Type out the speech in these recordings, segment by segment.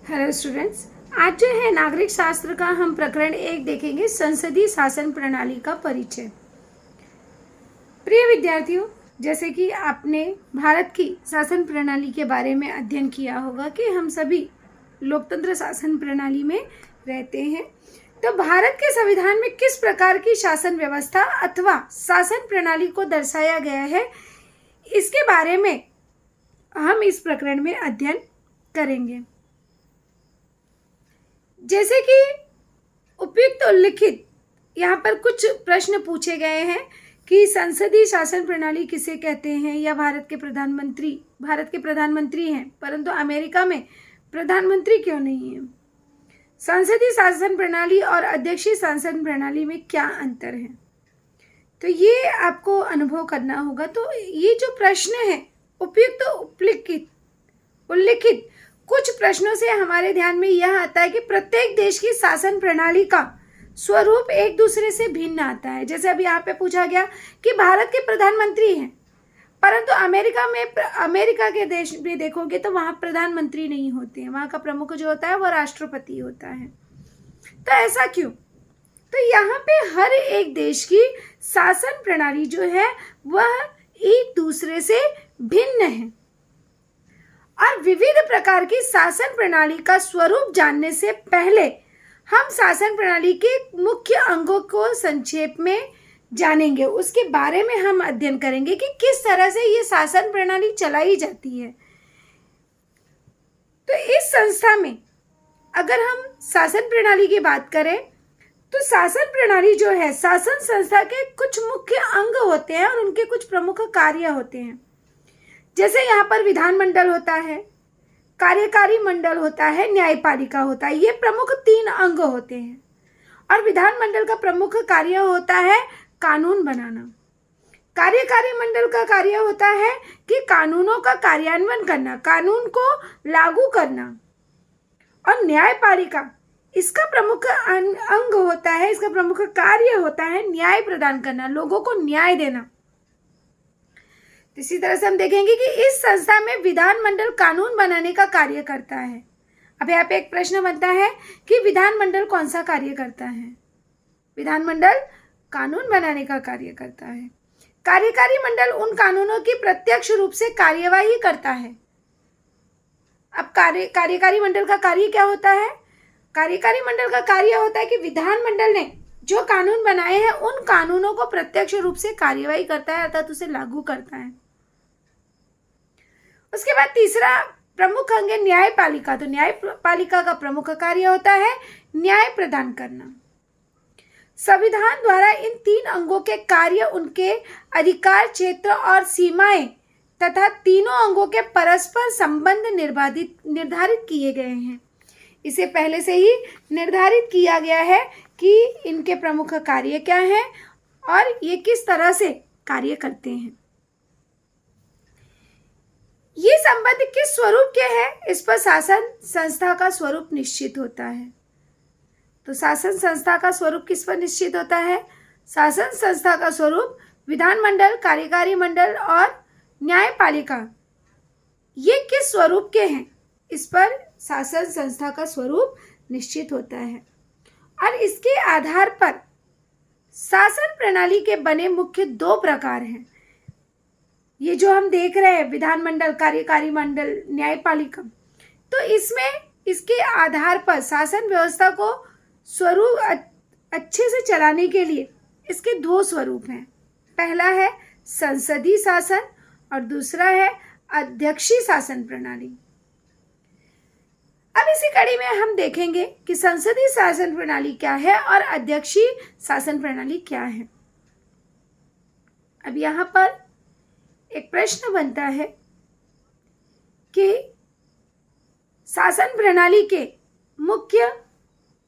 Hello students. आज जो है नागरिक शास्त्र का हम प्रकरण 1 देखेंगे, संसदीय शासन प्रणाली का परिचय। प्रिय विद्यार्थियों, जैसे कि आपने भारत की शासन प्रणाली के बारे में अध्ययन किया होगा कि हम सभी लोकतंत्र शासन प्रणाली में रहते हैं। तो भारत के संविधान में किस प्रकार की शासन व्यवस्था अथवा शासन प्रणाली को दर्शाया गया है, इसके बारे में हम इस प्रकरण में अध्ययन करेंगे। जैसे कि उपयुक्त उल्लिखित यहाँ पर कुछ प्रश्न पूछे गए हैं कि संसदीय शासन प्रणाली किसे कहते हैं, या भारत के प्रधानमंत्री हैं परंतु अमेरिका में प्रधानमंत्री क्यों नहीं है। संसदीय शासन प्रणाली और अध्यक्षीय शासन प्रणाली में क्या अंतर है, तो ये आपको अनुभव करना होगा। तो ये जो प्रश्न है उपयुक्त उल्लिखित कुछ प्रश्नों से हमारे ध्यान में यह आता है कि प्रत्येक देश की शासन प्रणाली का स्वरूप एक दूसरे से भिन्न आता है। जैसे अभी यहाँ पे पूछा गया कि भारत के प्रधानमंत्री हैं, परंतु अमेरिका के देश भी देखोगे तो वहाँ प्रधानमंत्री नहीं होते हैं, वहाँ का प्रमुख जो होता है वो राष्ट्रपति होता है। तो ऐसा क्यों? तो यहाँ पे हर एक देश की शासन प्रणाली जो है वह एक दूसरे से भिन्न है, और विविध प्रकार की शासन प्रणाली का स्वरूप जानने से पहले हम शासन प्रणाली के मुख्य अंगों को संक्षेप में जानेंगे। उसके बारे में हम अध्ययन करेंगे कि किस तरह से ये शासन प्रणाली चलाई जाती है। तो इस संस्था में अगर हम शासन प्रणाली की बात करें तो शासन प्रणाली जो है, शासन संस्था के कुछ मुख्य अंग होते हैं और उनके कुछ प्रमुख कार्य होते हैं। जैसे यहाँ पर विधानमंडल होता है, कार्यकारी मंडल होता है, न्यायपालिका होता है। ये प्रमुख 3 अंग होते हैं, और विधानमंडल का प्रमुख कार्य होता है कानून बनाना। कार्यकारी मंडल का कार्य होता है कि कानूनों का कार्यान्वयन करना, कानून को लागू करना। और न्यायपालिका इसका प्रमुख अंग होता है, इसका प्रमुख कार्य होता है न्याय प्रदान करना, लोगों को न्याय देना। इसी तरह से हम देखेंगे कि इस संस्था में विधानमंडल कानून बनाने का कार्य करता है। अब यहाँ पे एक प्रश्न बनता है कि विधानमंडल कौन सा कार्य करता है? विधानमंडल कानून बनाने का कार्य करता है। कार्यकारी मंडल उन कानूनों की प्रत्यक्ष रूप से कार्यवाही करता है। अब कार्यकारी मंडल का कार्य क्या होता है? कार्यकारी मंडल का कार्य होता है कि विधानमंडल ने जो कानून बनाए हैं उन कानूनों को प्रत्यक्ष रूप से कार्यवाही करता है, अर्थात उसे लागू करता है। उसके बाद तीसरा प्रमुख अंग है न्यायपालिका। तो न्यायपालिका का प्रमुख कार्य होता है न्याय प्रदान करना। संविधान द्वारा इन 3 अंगों के कार्य, उनके अधिकार क्षेत्र और सीमाएं तथा तीनों अंगों के परस्पर संबंध निर्धारित किए गए हैं। इसे पहले से ही निर्धारित किया गया है कि इनके प्रमुख कार्य क्या हैं और ये किस तरह से कार्य करते हैं। ये संबंध किस स्वरूप के हैं, इस पर शासन संस्था का स्वरूप निश्चित होता है। तो शासन संस्था का स्वरूप किस पर निश्चित होता है? शासन संस्था का स्वरूप विधानमंडल, कार्यकारी मंडल और न्यायपालिका, ये किस स्वरूप के हैं, इस पर शासन संस्था का स्वरूप निश्चित होता है। और इसके आधार पर शासन प्रणाली के बने मुख्य 2 प्रकार हैं। ये जो हम देख रहे हैं विधानमंडल, कार्यकारी मंडल, न्यायपालिका, तो इसमें इसके आधार पर शासन व्यवस्था को स्वरूप अच्छे से चलाने के लिए इसके 2 स्वरूप हैं। पहला है संसदीय शासन और दूसरा है अध्यक्षीय शासन प्रणाली। अब इसी कड़ी में हम देखेंगे कि संसदीय शासन प्रणाली क्या है और अध्यक्षीय शासन प्रणाली क्या है। अब यहाँ पर एक प्रश्न बनता है कि शासन प्रणाली के मुख्य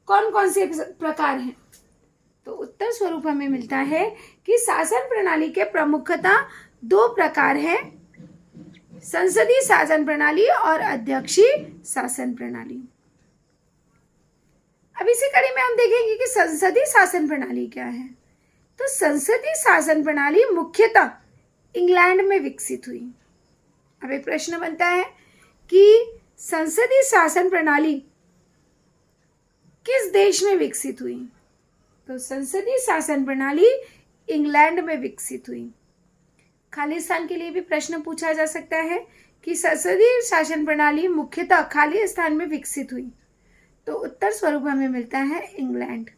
कौन कौन से प्रकार हैं। तो उत्तर स्वरूप हमें मिलता है कि शासन प्रणाली के प्रमुखतः 2 प्रकार हैं, संसदीय शासन प्रणाली और अध्यक्षीय शासन प्रणाली। अब इसी कड़ी में हम देखेंगे कि संसदीय शासन प्रणाली क्या है। तो संसदीय शासन प्रणाली मुख्यतः इंग्लैंड में विकसित हुई। अब एक प्रश्न बनता है कि संसदीय शासन प्रणाली किस देश में विकसित हुई? तो संसदीय शासन प्रणाली इंग्लैंड में विकसित हुई। खाली स्थान के लिए भी प्रश्न पूछा जा सकता है कि संसदीय शासन प्रणाली मुख्यतः खाली स्थान में विकसित हुई, तो उत्तर स्वरूप हमें मिलता है इंग्लैंड।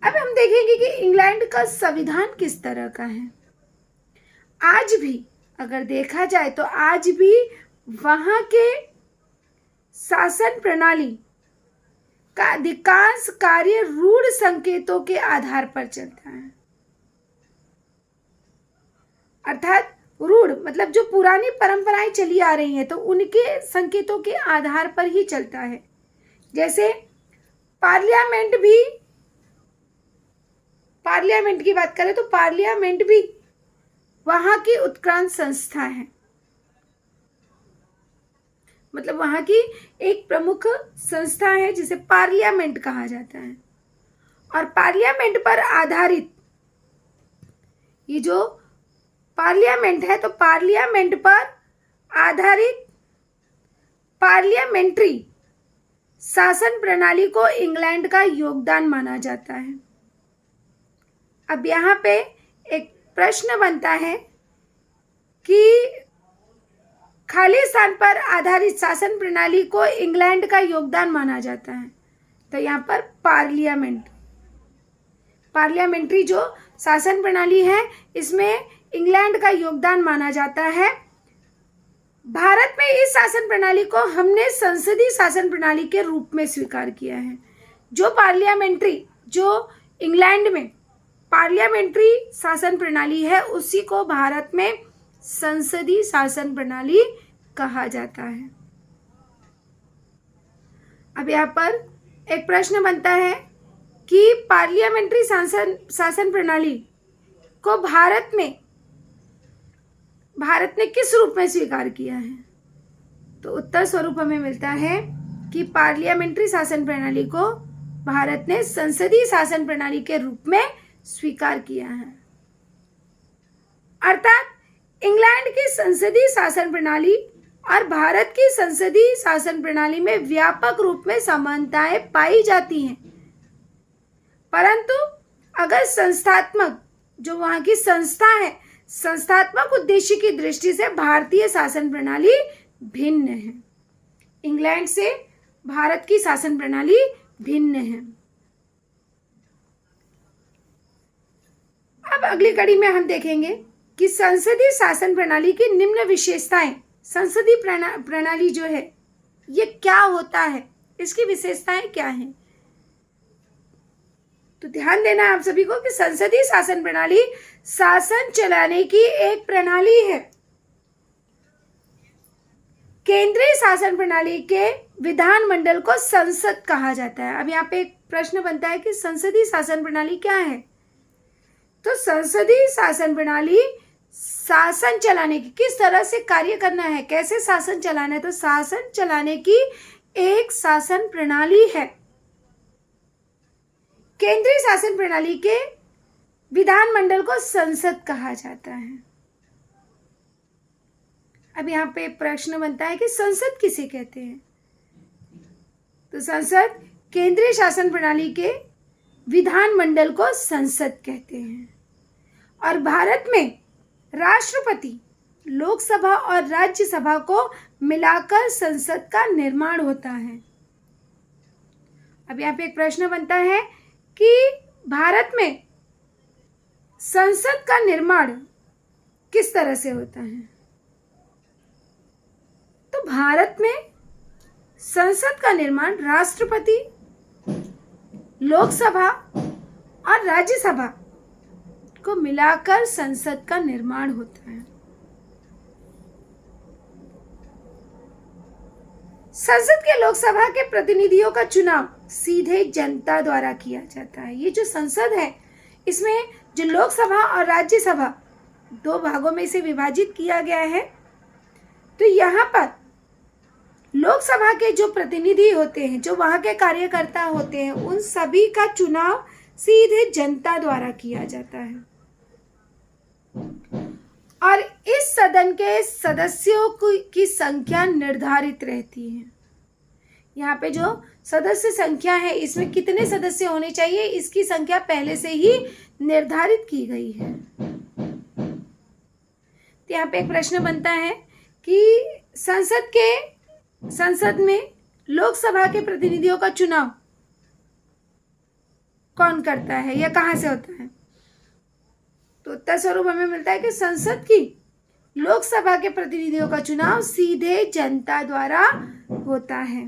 अब हम देखेंगे कि इंग्लैंड का संविधान किस तरह का है। आज भी अगर देखा जाए तो आज भी वहां के शासन प्रणाली का अधिकांश कार्य रूढ़ संकेतों के आधार पर चलता है। अर्थात रूढ़ मतलब जो पुरानी परंपराएं चली आ रही हैं तो उनके संकेतों के आधार पर ही चलता है। जैसे पार्लियामेंट की बात करें तो पार्लियामेंट भी वहां की उत्क्रांत संस्था है, मतलब वहां की एक प्रमुख संस्था है जिसे पार्लियामेंट कहा जाता है। और पार्लियामेंट पर आधारित ये जो पार्लियामेंट है तो पार्लियामेंट पर आधारित पार्लियामेंट्री शासन प्रणाली को इंग्लैंड का योगदान माना जाता है। अब यहाँ पे एक प्रश्न बनता है कि खाली स्थान पर आधारित शासन प्रणाली को इंग्लैंड का योगदान माना जाता है, तो यहाँ पर पार्लियामेंट्री जो शासन प्रणाली है इसमें इंग्लैंड का योगदान माना जाता है। भारत में इस शासन प्रणाली को हमने संसदीय शासन प्रणाली के रूप में स्वीकार किया है। जो इंग्लैंड में पार्लियामेंट्री शासन प्रणाली है उसी को भारत में संसदीय शासन प्रणाली कहा जाता है। अब यहाँ पर एक प्रश्न बनता है कि पार्लियामेंट्री शासन प्रणाली को भारत ने किस रूप में स्वीकार किया है? तो उत्तर स्वरूप हमें मिलता है कि पार्लियामेंट्री शासन प्रणाली को भारत ने संसदीय शासन प्रणाली के रूप में स्वीकार किया है। अर्थात इंग्लैंड की संसदीय शासन प्रणाली और भारत की संसदीय शासन प्रणाली में व्यापक रूप में समानताएं पाई जाती हैं, परंतु अगर संस्थात्मक जो वहां की संस्था है संस्थात्मक उद्देश्य की दृष्टि से भारतीय शासन प्रणाली भिन्न है। इंग्लैंड से भारत की शासन प्रणाली भिन्न है। अब अगली कड़ी में हम देखेंगे कि संसदीय शासन प्रणाली की निम्न विशेषताएं। संसदीय प्रणाली जो है ये क्या होता है, इसकी विशेषताएं क्या हैं? तो ध्यान देना है आप सभी को कि संसदीय शासन प्रणाली शासन चलाने की एक प्रणाली है। केंद्रीय शासन प्रणाली के विधानमंडल को संसद कहा जाता है। अब यहाँ पे एक प्रश्न बनता है कि संसदीय शासन प्रणाली क्या है? तो संसदीय शासन प्रणाली शासन चलाने की किस तरह से कार्य करना है, कैसे शासन चलाना है, तो शासन चलाने की एक शासन प्रणाली है। केंद्रीय शासन प्रणाली के विधानमंडल को संसद कहा जाता है। अब यहाँ पे प्रश्न बनता है कि संसद किसे कहते हैं? तो संसद केंद्रीय शासन प्रणाली के विधानमंडल को संसद कहते हैं। और भारत में राष्ट्रपति, लोकसभा और राज्यसभा को मिलाकर संसद का निर्माण होता है। अब यहाँ पे एक प्रश्न बनता है कि भारत में संसद का निर्माण किस तरह से होता है? तो भारत में संसद का निर्माण राष्ट्रपति, लोकसभा और राज्यसभा को मिलाकर संसद का निर्माण होता है। संसद के लोकसभा के प्रतिनिधियों का चुनाव सीधे जनता द्वारा किया जाता है। ये जो संसद है इसमें जो लोकसभा और राज्यसभा दो भागों में इसे विभाजित किया गया है। तो यहाँ पर लोकसभा के जो प्रतिनिधि होते हैं, जो वहाँ के कार्यकर्ता होते हैं, उन सभी का चुनाव सीधे जनता द्वारा किया जाता है। और इस सदन के सदस्यों की संख्या निर्धारित रहती है। यहाँ पे जो सदस्य संख्या है, इसमें कितने सदस्य होने चाहिए, इसकी संख्या पहले से ही निर्धारित की गई है। तो यहाँ पे एक प्रश्न बनता है कि संसद में लोकसभा के प्रतिनिधियों का चुनाव कौन करता है या कहाँ से होता है? तो उत्तर स्वरूप हमें मिलता है कि संसद की लोकसभा के प्रतिनिधियों का चुनाव सीधे जनता द्वारा होता है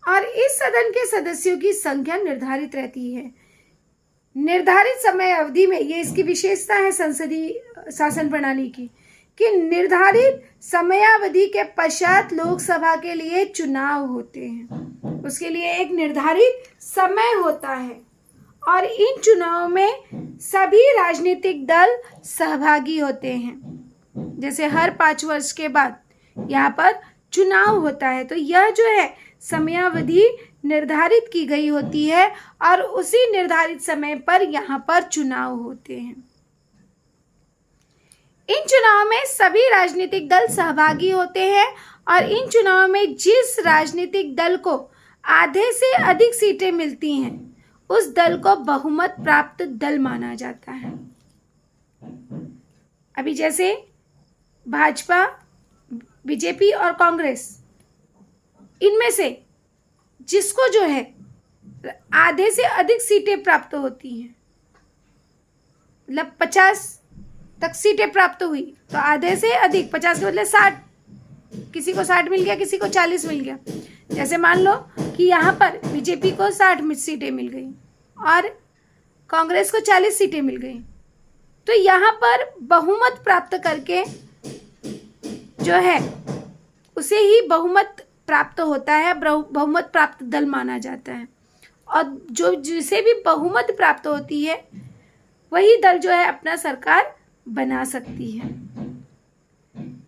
और इस सदन के सदस्यों की संख्या निर्धारित रहती है। निर्धारित समय अवधि में, ये इसकी विशेषता है संसदीय शासन प्रणाली की, कि निर्धारित समयावधि के पश्चात लोकसभा के लिए चुनाव होते हैं। उसके लिए एक निर्धारित समय होता है और इन चुनावों में सभी राजनीतिक दल सहभागी होते हैं। जैसे हर 5 वर्ष के बाद यहाँ पर चुनाव होता है, तो यह जो है समयावधि निर्धारित की गई होती है और उसी निर्धारित समय पर यहाँ पर चुनाव होते हैं। इन चुनाव में सभी राजनीतिक दल सहभागी होते हैं और इन चुनाव में जिस राजनीतिक दल को आधे से अधिक सीटें मिलती हैं, उस दल को बहुमत प्राप्त दल माना जाता है। अभी जैसे भाजपा, बीजेपी और कांग्रेस, इनमें से जिसको जो है आधे से अधिक सीटें प्राप्त होती हैं, मतलब 50 तक सीटें प्राप्त हुई, तो आधे से अधिक 50 के बदले 60, किसी को 60 मिल गया, किसी को 40 मिल गया। जैसे मान लो कि यहाँ पर बीजेपी को 60 सीटें मिल गई और कांग्रेस को 40 सीटें मिल गई, तो यहाँ पर बहुमत प्राप्त करके जो है उसे ही बहुमत प्राप्त होता है, बहुमत प्राप्त दल माना जाता है। और जो जिसे भी बहुमत प्राप्त होती है वही दल जो है अपना सरकार बना सकती है।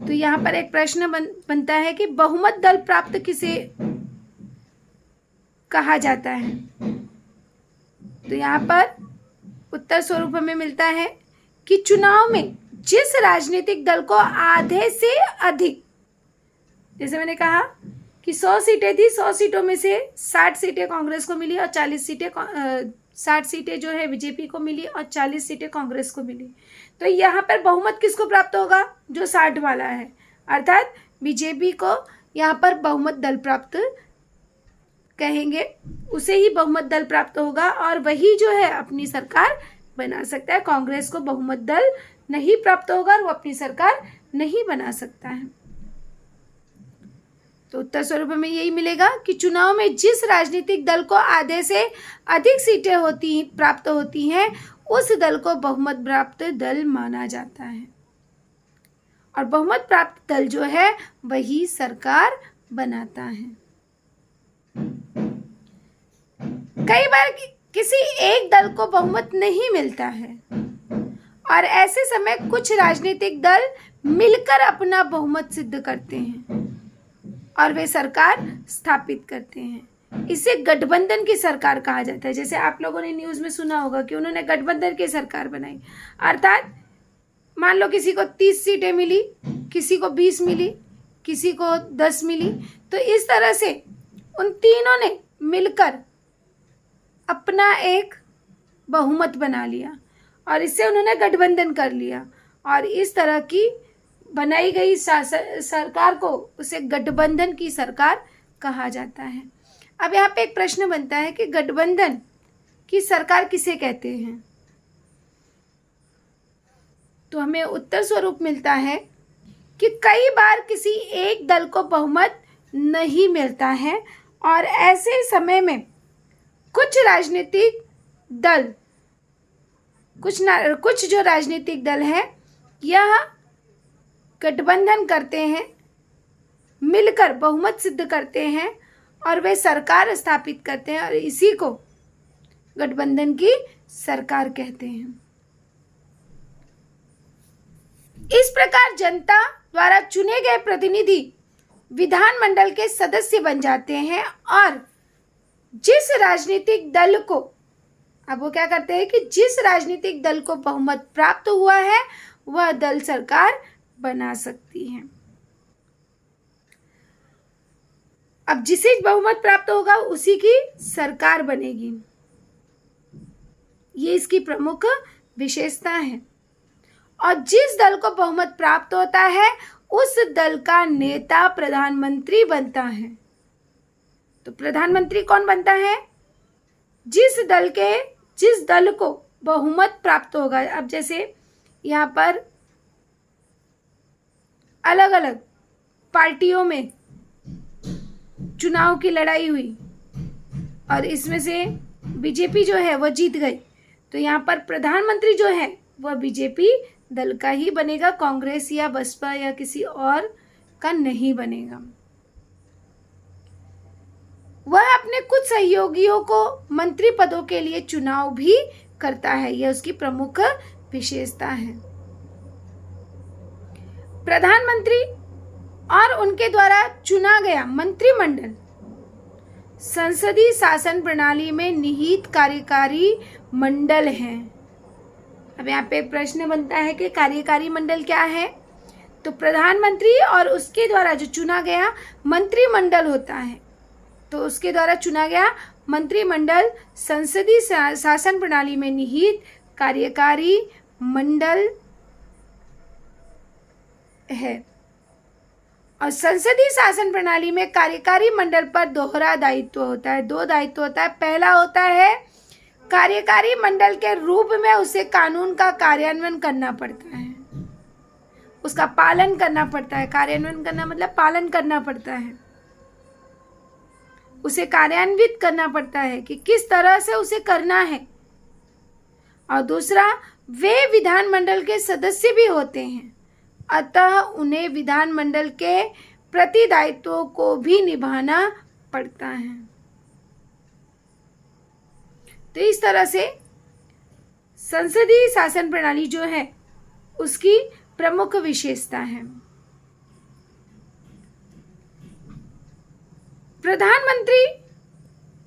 तो यहाँ पर एक प्रश्न बनता है कि बहुमत दल प्राप्त किसे कहा जाता है? तो यहाँ पर उत्तर स्वरूप हमें मिलता है कि चुनाव में जिस राजनीतिक दल को आधे से अधिक, जैसे मैंने कहा कि 100 सीटें थी, 100 सीटों में से 60 सीटें कांग्रेस को मिली और 60 सीटें जो है बीजेपी को मिली और 40 सीटें कांग्रेस को मिली, तो यहाँ पर बहुमत किसको प्राप्त होगा? जो 60 वाला है, अर्थात बीजेपी को यहाँ पर बहुमत दल प्राप्त कहेंगे, उसे ही बहुमत दल प्राप्त होगा और वही जो है अपनी सरकार बना सकता है। कांग्रेस को बहुमत दल नहीं प्राप्त होगा और वो अपनी सरकार नहीं बना सकता है। तो उत्तर स्वरूप हमें यही मिलेगा कि चुनाव में जिस राजनीतिक दल को आधे से अधिक सीटें प्राप्त होती हैं, उस दल को बहुमत प्राप्त दल माना जाता है और बहुमत प्राप्त दल जो है वही सरकार बनाता है। कई बार किसी एक दल को बहुमत नहीं मिलता है और ऐसे समय कुछ राजनीतिक दल मिलकर अपना बहुमत सिद्ध करते हैं और वे सरकार स्थापित करते हैं। इसे गठबंधन की सरकार कहा जाता है। जैसे आप लोगों ने न्यूज़ में सुना होगा कि उन्होंने गठबंधन की सरकार बनाई, अर्थात मान लो किसी को 30 सीटें मिली, किसी को 20 मिली, किसी को 10 मिली, तो इस तरह से उन तीनों ने मिलकर अपना एक बहुमत बना लिया और इससे उन्होंने गठबंधन कर लिया और इस तरह की बनाई गई सरकार को उसे गठबंधन की सरकार कहा जाता है। अब यहाँ पे एक प्रश्न बनता है कि गठबंधन की सरकार किसे कहते हैं? तो हमें उत्तर स्वरूप मिलता है कि कई बार किसी एक दल को बहुमत नहीं मिलता है और ऐसे समय में कुछ राजनीतिक दल, कुछ जो राजनीतिक दल है यह गठबंधन करते हैं, मिलकर बहुमत सिद्ध करते हैं और वे सरकार स्थापित करते हैं और इसी को गठबंधन की सरकार कहते हैं। इस प्रकार जनता द्वारा चुने गए प्रतिनिधि विधानमंडल के सदस्य बन जाते हैं और जिस राजनीतिक दल को अब वो क्या करते हैं कि जिस राजनीतिक दल को बहुमत प्राप्त हुआ है वह दल सरकार बना सकती है। अब जिसे बहुमत प्राप्त होगा उसी की सरकार बनेगी, ये इसकी प्रमुख विशेषता है। और जिस दल को बहुमत प्राप्त होता है उस दल का नेता प्रधानमंत्री बनता है। तो प्रधानमंत्री कौन बनता है? जिस दल को बहुमत प्राप्त होगा। अब जैसे यहाँ पर अलग अलग पार्टियों में चुनाव की लड़ाई हुई और इसमें से बीजेपी जो है वह जीत गई, तो यहाँ पर प्रधानमंत्री जो है वह बीजेपी दल का ही बनेगा, कांग्रेस या बसपा या किसी और का नहीं बनेगा। वह अपने कुछ सहयोगियों को मंत्री पदों के लिए चुनाव भी करता है, यह उसकी प्रमुख विशेषता है। प्रधानमंत्री और उनके द्वारा चुना गया मंत्रिमंडल संसदीय शासन प्रणाली में निहित कार्यकारी मंडल है। अब यहाँ पे प्रश्न बनता है कि कार्यकारी मंडल क्या है? तो प्रधानमंत्री और उसके द्वारा जो चुना गया मंत्रिमंडल होता है, तो उसके द्वारा चुना गया मंत्रिमंडल संसदीय शासन प्रणाली में निहित कार्यकारी मंडल है। और संसदीय शासन प्रणाली में कार्यकारी मंडल पर दोहरा दायित्व होता है, दो दायित्व होता है। पहला होता है कार्यकारी मंडल के रूप में उसे कानून का कार्यान्वयन करना पड़ता है, उसका पालन करना पड़ता है। कार्यान्वयन करना मतलब पालन करना पड़ता है, उसे कार्यान्वित करना पड़ता है कि किस तरह से उसे करना है। और दूसरा, वे विधानमंडल के सदस्य भी होते हैं, अतः उन्हें विधानमंडल के प्रति दायित्वों को भी निभाना पड़ता है। तो इस तरह से संसदीय शासन प्रणाली जो है उसकी प्रमुख विशेषता है। प्रधानमंत्री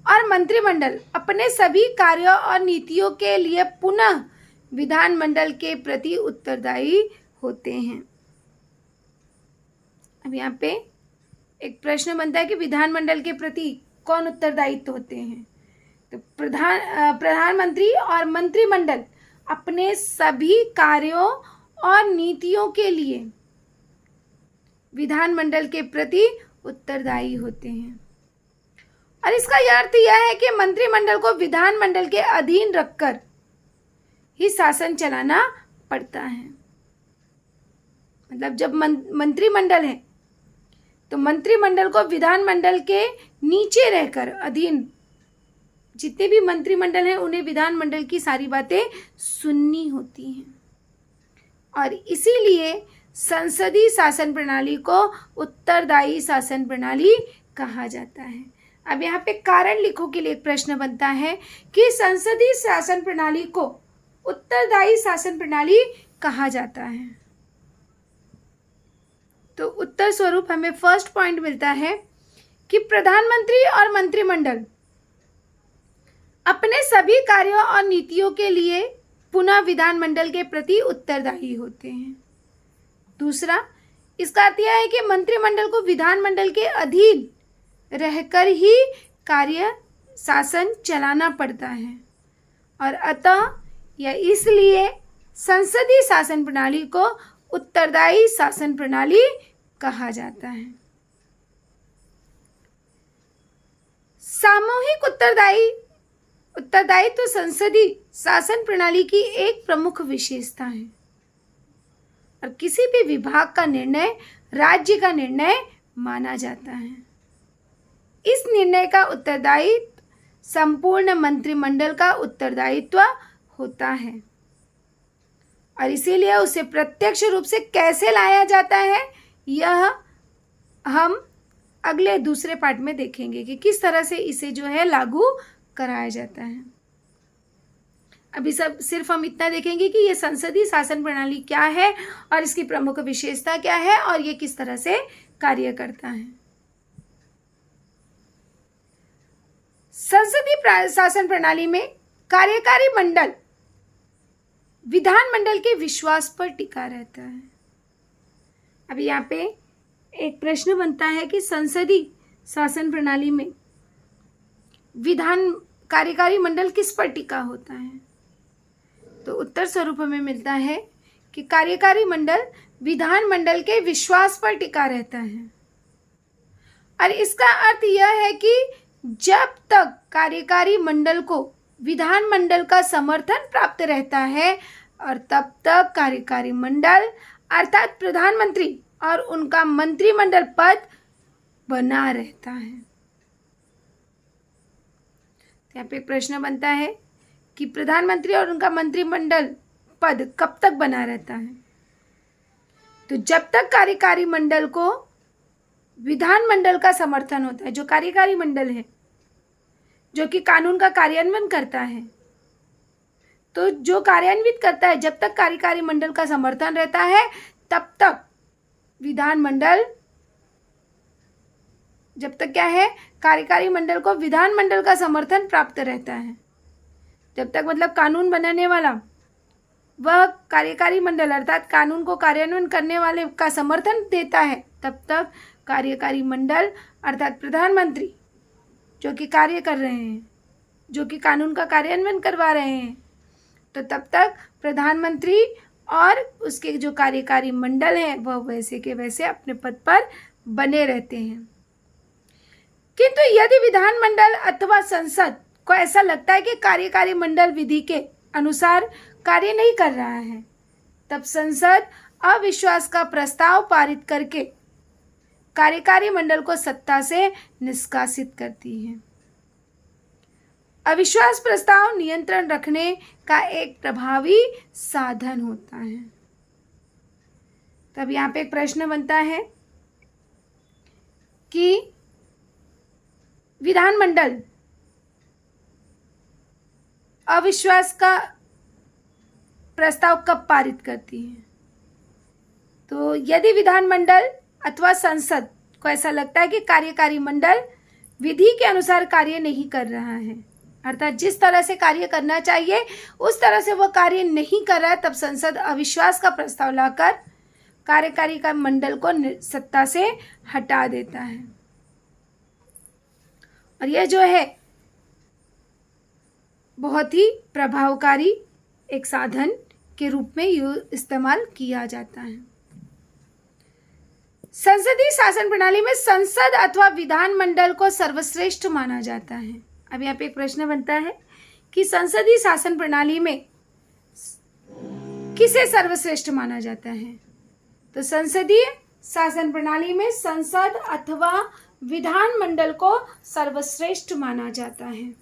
और मंत्रिमंडल अपने सभी कार्यों और नीतियों के लिए पुनः विधानमंडल के प्रति उत्तरदायी होते हैं। अब यहाँ पे एक प्रश्न बनता है कि विधानमंडल के प्रति कौन उत्तरदायित्व होते हैं? तो प्रधानमंत्री और मंत्रिमंडल अपने सभी कार्यों और नीतियों के लिए विधानमंडल के प्रति उत्तरदायी होते हैं। और इसका यह अर्थ यह है कि मंत्रिमंडल को विधानमंडल के अधीन रखकर ही शासन चलाना पड़ता है। मतलब जब मंत्रिमंडल है तो मंत्रिमंडल को विधानमंडल के नीचे रहकर, अधीन जितने भी मंत्रिमंडल हैं उन्हें विधानमंडल की सारी बातें सुननी होती हैं। और इसीलिए संसदीय शासन प्रणाली को उत्तरदायी शासन प्रणाली कहा जाता है। अब यहाँ पे कारण लिखो के लिए एक प्रश्न बनता है कि संसदीय शासन प्रणाली को उत्तरदायी शासन प्रणाली कहा जाता है। तो उत्तर स्वरूप हमें फर्स्ट पॉइंट मिलता है कि प्रधानमंत्री और मंत्रिमंडल अपने सभी कार्यों और नीतियों के लिए पुनः विधानमंडल के प्रति उत्तरदायी होते हैं। दूसरा, इसका अर्थ यह है कि मंत्रिमंडल को विधानमंडल के अधीन रहकर ही कार्य शासन चलाना पड़ता है और अतः यह इसलिए संसदीय शासन प्रणाली को उत्तरदायी शासन प्रणाली कहा जाता है। सामूहिक उत्तरदायित्व संसदीय शासन प्रणाली की एक प्रमुख विशेषता है और किसी भी विभाग का निर्णय राज्य का निर्णय माना जाता है। इस निर्णय का उत्तरदायित्व संपूर्ण मंत्रिमंडल का उत्तरदायित्व होता है और इसीलिए उसे प्रत्यक्ष रूप से कैसे लाया जाता है यह हम अगले दूसरे पार्ट में देखेंगे कि किस तरह से इसे जो है लागू कराया जाता है। अभी सब सिर्फ हम इतना देखेंगे कि ये संसदीय शासन प्रणाली क्या है और इसकी प्रमुख विशेषता क्या है और ये किस तरह से कार्य करता है। संसदीय शासन प्रणाली में कार्यकारी मंडल विधानमंडल के विश्वास पर टिका रहता है। अब यहाँ पे एक प्रश्न बनता है कि संसदीय शासन प्रणाली में कार्यकारी मंडल किस पर टिका होता है? तो उत्तर स्वरूप हमें मिलता है कि कार्यकारी मंडल विधानमंडल के विश्वास पर टिका रहता है। और इसका अर्थ यह है कि जब तक कार्यकारी मंडल को विधानमंडल का समर्थन प्राप्त रहता है और तब तक कार्यकारी मंडल अर्थात प्रधानमंत्री और उनका मंत्रिमंडल पद बना रहता है। यहाँ पे एक प्रश्न बनता है कि प्रधानमंत्री और उनका मंत्रिमंडल पद कब तक बना रहता है? तो जब तक कार्यकारी मंडल को विधानमंडल का समर्थन होता है, जो कार्यकारी मंडल है जो कि कानून का कार्यान्वयन करता है, तो जो कार्यान्वित करता है, जब तक कार्यकारी मंडल का समर्थन रहता है तब तक विधानमंडल, जब तक क्या है, कार्यकारी मंडल को विधानमंडल का समर्थन प्राप्त रहता है। जब तक मतलब कानून बनाने वाला वह कार्यकारी मंडल अर्थात कानून को कार्यान्वयन करने वाले का समर्थन देता है, तब तक कार्यकारी मंडल अर्थात प्रधानमंत्री जो कि कार्य कर रहे हैं, जो कि कानून का कार्यान्वयन करवा रहे हैं, तो तब तक प्रधानमंत्री और उसके जो कार्यकारी मंडल हैं वह वैसे के वैसे अपने पद पर बने रहते हैं। किंतु यदि विधानमंडल अथवा संसद को ऐसा लगता है कि कार्यकारी मंडल विधि के अनुसार कार्य नहीं कर रहा है, तब संसद अविश्वास का प्रस्ताव पारित करके कार्यकारी मंडल को सत्ता से निष्कासित करती है। अविश्वास प्रस्ताव नियंत्रण रखने का एक प्रभावी साधन होता है। तब यहाँ पे एक प्रश्न बनता है कि विधानमंडल अविश्वास का प्रस्ताव कब पारित करती है? तो यदि विधानमंडल अथवा संसद को ऐसा लगता है कि कार्यकारी मंडल विधि के अनुसार कार्य नहीं कर रहा है, अर्थात जिस तरह से कार्य करना चाहिए उस तरह से वह कार्य नहीं कर रहा है, तब संसद अविश्वास का प्रस्ताव लाकर कार्यकारी का मंडल को सत्ता से हटा देता है। और यह जो है बहुत ही प्रभावकारी एक साधन के रूप में इस्तेमाल किया जाता है। संसदीय शासन प्रणाली में संसद अथवा विधानमंडल को सर्वश्रेष्ठ माना जाता है। अब यहाँ पे एक प्रश्न बनता है कि संसदीय शासन प्रणाली में किसे सर्वश्रेष्ठ माना जाता है? तो संसदीय शासन प्रणाली में संसद अथवा विधानमंडल को सर्वश्रेष्ठ माना जाता है।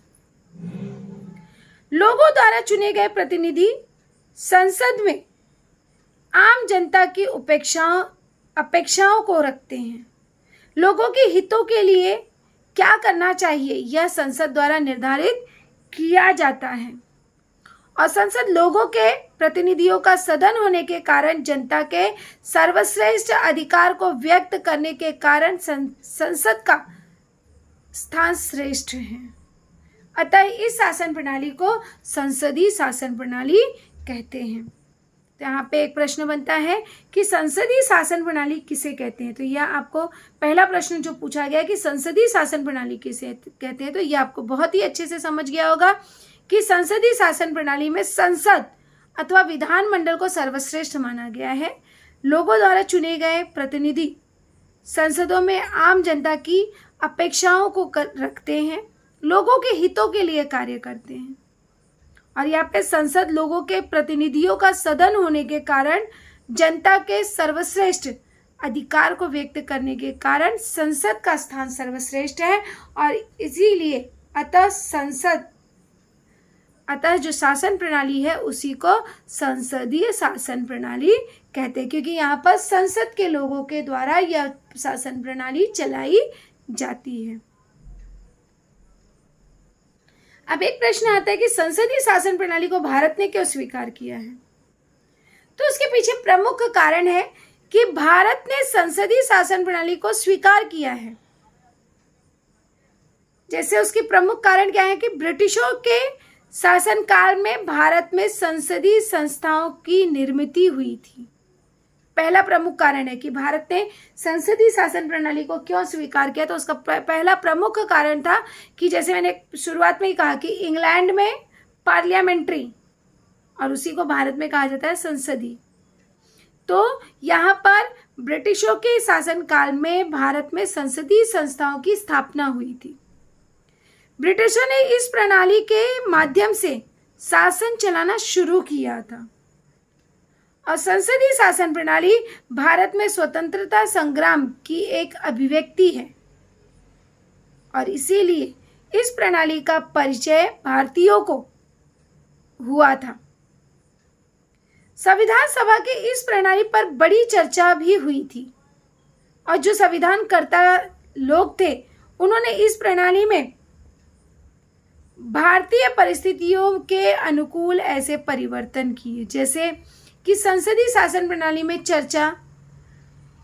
लोगों द्वारा चुने गए प्रतिनिधि संसद में आम जनता की अपेक्षाओं को रखते हैं। लोगों के हितों के लिए क्या करना चाहिए यह संसद द्वारा निर्धारित किया जाता है। और संसद लोगों के प्रतिनिधियों का सदन होने के कारण जनता के सर्वश्रेष्ठ अधिकार को व्यक्त करने के कारण संसद का स्थान श्रेष्ठ है। अतः इस शासन प्रणाली को संसदीय शासन प्रणाली कहते हैं। तो यहाँ पे एक प्रश्न बनता है कि संसदीय शासन प्रणाली किसे कहते हैं? तो यह आपको पहला प्रश्न जो पूछा गया कि संसदीय शासन प्रणाली किसे कहते हैं, तो यह आपको बहुत ही अच्छे से समझ गया होगा कि संसदीय शासन प्रणाली में संसद अथवा विधानमंडल को सर्वश्रेष्ठ माना गया है। लोगों द्वारा चुने गए प्रतिनिधि संसदों में आम जनता की अपेक्षाओं को रखते हैं, लोगों के हितों के लिए कार्य करते हैं। और यहाँ पे संसद लोगों के प्रतिनिधियों का सदन होने के कारण जनता के सर्वश्रेष्ठ अधिकार को व्यक्त करने के कारण संसद का स्थान सर्वश्रेष्ठ है। और इसीलिए अतः जो शासन प्रणाली है उसी को संसदीय शासन प्रणाली कहते हैं, क्योंकि यहाँ पर संसद के लोगों के द्वारा यह शासन प्रणाली चलाई जाती है। अब एक प्रश्न आता है कि संसदीय शासन प्रणाली को भारत ने क्यों स्वीकार किया है? तो उसके पीछे प्रमुख कारण है कि भारत ने संसदीय शासन प्रणाली को स्वीकार किया है। जैसे उसकी प्रमुख कारण क्या है कि ब्रिटिशों के शासनकाल में भारत में संसदीय संस्थाओं की निर्मित हुई थी। पहला प्रमुख कारण है कि भारत ने संसदीय शासन प्रणाली को क्यों स्वीकार किया, तो उसका पहला प्रमुख कारण था कि जैसे मैंने शुरुआत में ही कहा कि इंग्लैंड में पार्लियामेंट्री और उसी को भारत में कहा जाता है संसदीय। तो यहाँ पर ब्रिटिशों के शासनकाल में भारत में संसदीय संस्थाओं की स्थापना हुई थी। ब्रिटिशों ने इस प्रणाली के माध्यम से शासन चलाना शुरू किया था और संसदीय शासन प्रणाली भारत में स्वतंत्रता संग्राम की एक अभिव्यक्ति है और इसीलिए इस प्रणाली का परिचय भारतीयों को हुआ था। संविधान सभा की इस प्रणाली पर बड़ी चर्चा भी हुई थी और जो संविधान कर्ता लोग थे उन्होंने इस प्रणाली में भारतीय परिस्थितियों के अनुकूल ऐसे परिवर्तन किए, जैसे कि संसदीय शासन प्रणाली में चर्चा,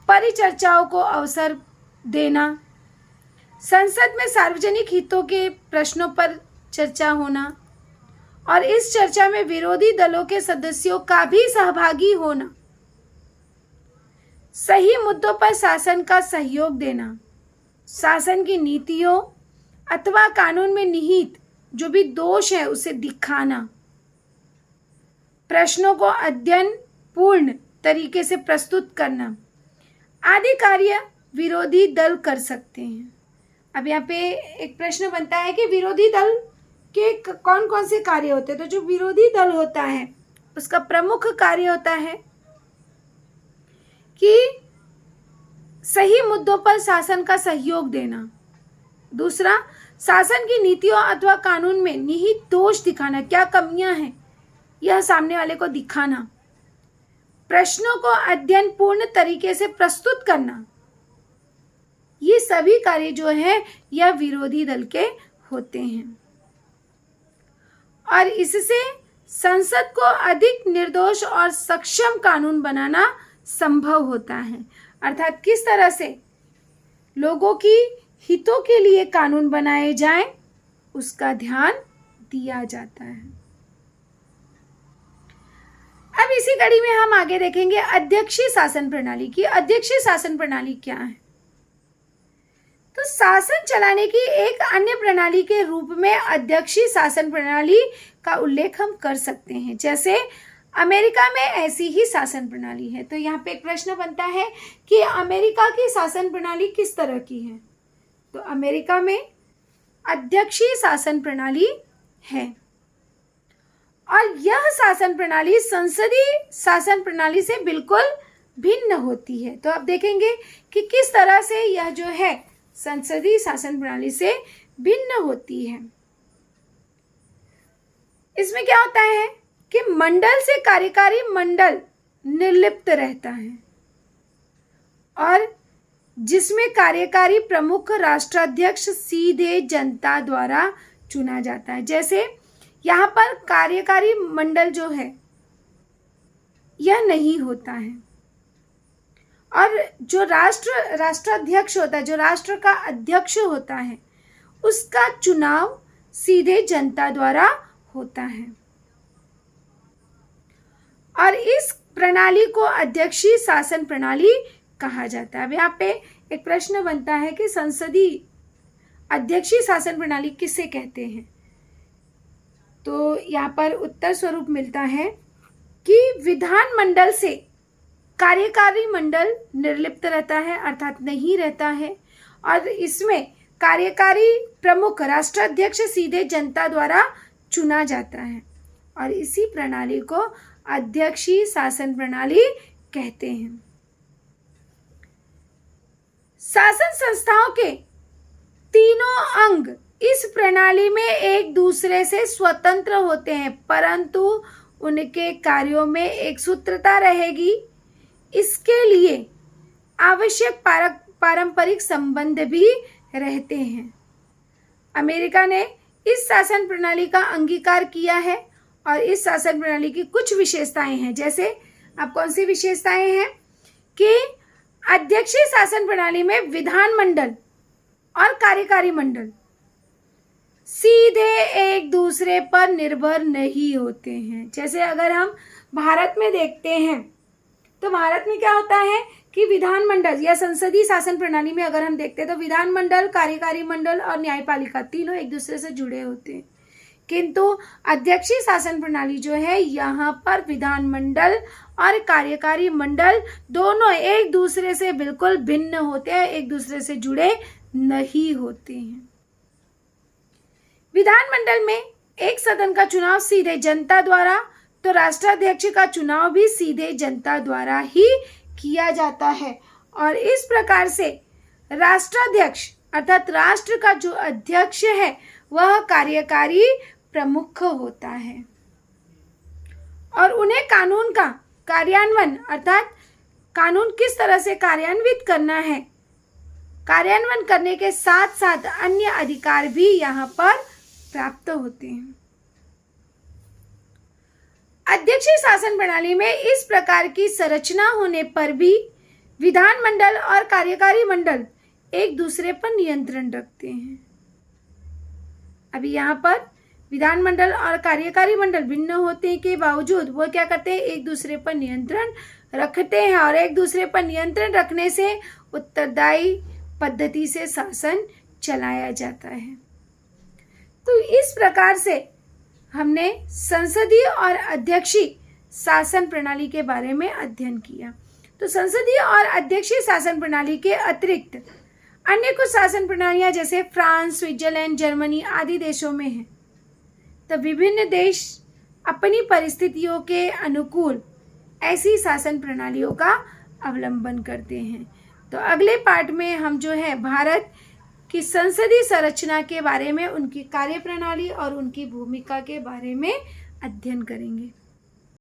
परिचर्चाओं को अवसर देना, संसद में सार्वजनिक हितों के प्रश्नों पर चर्चा होना और इस चर्चा में विरोधी दलों के सदस्यों का भी सहभागी होना, सही मुद्दों पर शासन का सहयोग देना, शासन की नीतियों अथवा कानून में निहित जो भी दोष है उसे दिखाना, प्रश्नों को अध्ययन पूर्ण तरीके से प्रस्तुत करना आदि कार्य विरोधी दल कर सकते हैं। अब यहाँ पे एक प्रश्न बनता है कि विरोधी दल के कौन कौन से कार्य होते हैं। तो जो विरोधी दल होता है उसका प्रमुख कार्य होता है कि सही मुद्दों पर शासन का सहयोग देना, दूसरा शासन की नीतियों अथवा कानून में निहित दोष दिखाना, क्या कमियां हैं यह सामने वाले को दिखाना, प्रश्नों को अध्ययन पूर्ण तरीके से प्रस्तुत करना, ये सभी कार्य जो है यह विरोधी दल के होते हैं और इससे संसद को अधिक निर्दोष और सक्षम कानून बनाना संभव होता है। अर्थात किस तरह से लोगों की हितों के लिए कानून बनाए जाएं उसका ध्यान दिया जाता है। अब इसी कड़ी में हम आगे देखेंगे अध्यक्षीय शासन प्रणाली की। अध्यक्षीय शासन प्रणाली क्या है? तो शासन चलाने की एक अन्य प्रणाली के रूप में अध्यक्षीय शासन प्रणाली का उल्लेख हम कर सकते हैं। जैसे अमेरिका में ऐसी ही शासन प्रणाली है। तो यहाँ पे एक प्रश्न बनता है कि अमेरिका की शासन प्रणाली किस तरह की है? तो अमेरिका में अध्यक्षीय शासन प्रणाली है और यह शासन प्रणाली संसदीय शासन प्रणाली से बिल्कुल भिन्न होती है। तो अब देखेंगे कि किस तरह से यह जो है संसदीय शासन प्रणाली से भिन्न होती है। इसमें क्या होता है कि मंडल से कार्यकारी मंडल निर्लिप्त रहता है और जिसमें कार्यकारी प्रमुख राष्ट्राध्यक्ष सीधे जनता द्वारा चुना जाता है। जैसे यहाँ पर कार्यकारी मंडल जो है यह नहीं होता है और जो राष्ट्राध्यक्ष होता है, जो राष्ट्र का अध्यक्ष होता है, उसका चुनाव सीधे जनता द्वारा होता है और इस प्रणाली को अध्यक्षीय शासन प्रणाली कहा जाता है। अब यहाँ पे एक प्रश्न बनता है कि संसदीय अध्यक्षीय शासन प्रणाली किसे कहते हैं? तो यहाँ पर उत्तर स्वरूप मिलता है कि विधानमंडल से कार्यकारी मंडल निर्लिप्त रहता है, अर्थात नहीं रहता है और इसमें कार्यकारी प्रमुख राष्ट्राध्यक्ष सीधे जनता द्वारा चुना जाता है और इसी प्रणाली को अध्यक्षीय शासन प्रणाली कहते हैं। शासन संस्थाओं के तीनों अंग इस प्रणाली में एक दूसरे से स्वतंत्र होते हैं, परंतु उनके कार्यों में एक सूत्रता रहेगी। इसके लिए आवश्यक पारंपरिक संबंध भी रहते हैं। अमेरिका ने इस शासन प्रणाली का अंगीकार किया है और इस शासन प्रणाली की कुछ विशेषताएं हैं। जैसे अब कौन सी विशेषताएं हैं कि अध्यक्षीय शासन प्रणाली में विधानमंडल और कार्यकारी मंडल सीधे एक दूसरे पर निर्भर नहीं होते हैं। जैसे अगर हम भारत में देखते हैं तो भारत में क्या होता है कि विधानमंडल या संसदीय शासन प्रणाली में अगर हम देखते हैं तो विधानमंडल, कार्यकारी मंडल और न्यायपालिका तीनों एक दूसरे से जुड़े होते हैं। किंतु अध्यक्षीय शासन प्रणाली जो है, यहाँ पर विधानमंडल और कार्यकारी मंडल दोनों एक दूसरे से बिल्कुल भिन्न होते हैं, एक दूसरे से जुड़े नहीं होते हैं। विधानमंडल में एक सदन का चुनाव सीधे जनता द्वारा, तो राष्ट्राध्यक्ष का चुनाव भी सीधे जनता द्वारा ही किया जाता है। और इस प्रकार से राष्ट्राध्यक्ष अर्थात राष्ट्र का जो अध्यक्ष है वह कार्यकारी प्रमुख होता है और उन्हें कानून का कार्यान्वयन अर्थात कानून किस तरह से कार्यान्वित करना है, कार्यान्वयन करने के साथ साथ अन्य अधिकार भी यहाँ पर प्राप्त होते हैं। अध्यक्षीय शासन प्रणाली में इस प्रकार की संरचना होने पर भी विधानमंडल और कार्यकारी मंडल एक दूसरे पर नियंत्रण रखते हैं। अभी यहाँ पर विधानमंडल और कार्यकारी मंडल भिन्न होते के बावजूद वो क्या करते हैं, एक दूसरे पर नियंत्रण रखते हैं और एक दूसरे पर नियंत्रण रखने से उत्तरदायी पद्धति से शासन चलाया जाता है। तो इस प्रकार से हमने संसदीय और अध्यक्षीय शासन प्रणाली के बारे में अध्ययन किया। तो संसदीय और अध्यक्षीय शासन प्रणाली के अतिरिक्त अन्य कुछ शासन प्रणालियां जैसे फ्रांस, स्विट्जरलैंड, जर्मनी आदि देशों में हैं। तो विभिन्न देश अपनी परिस्थितियों के अनुकूल ऐसी शासन प्रणालियों का अवलंबन करते हैं। तो अगले पार्ट में हम जो है भारत की संसदीय संरचना के बारे में, उनकी कार्यप्रणाली और उनकी भूमिका के बारे में अध्ययन करेंगे।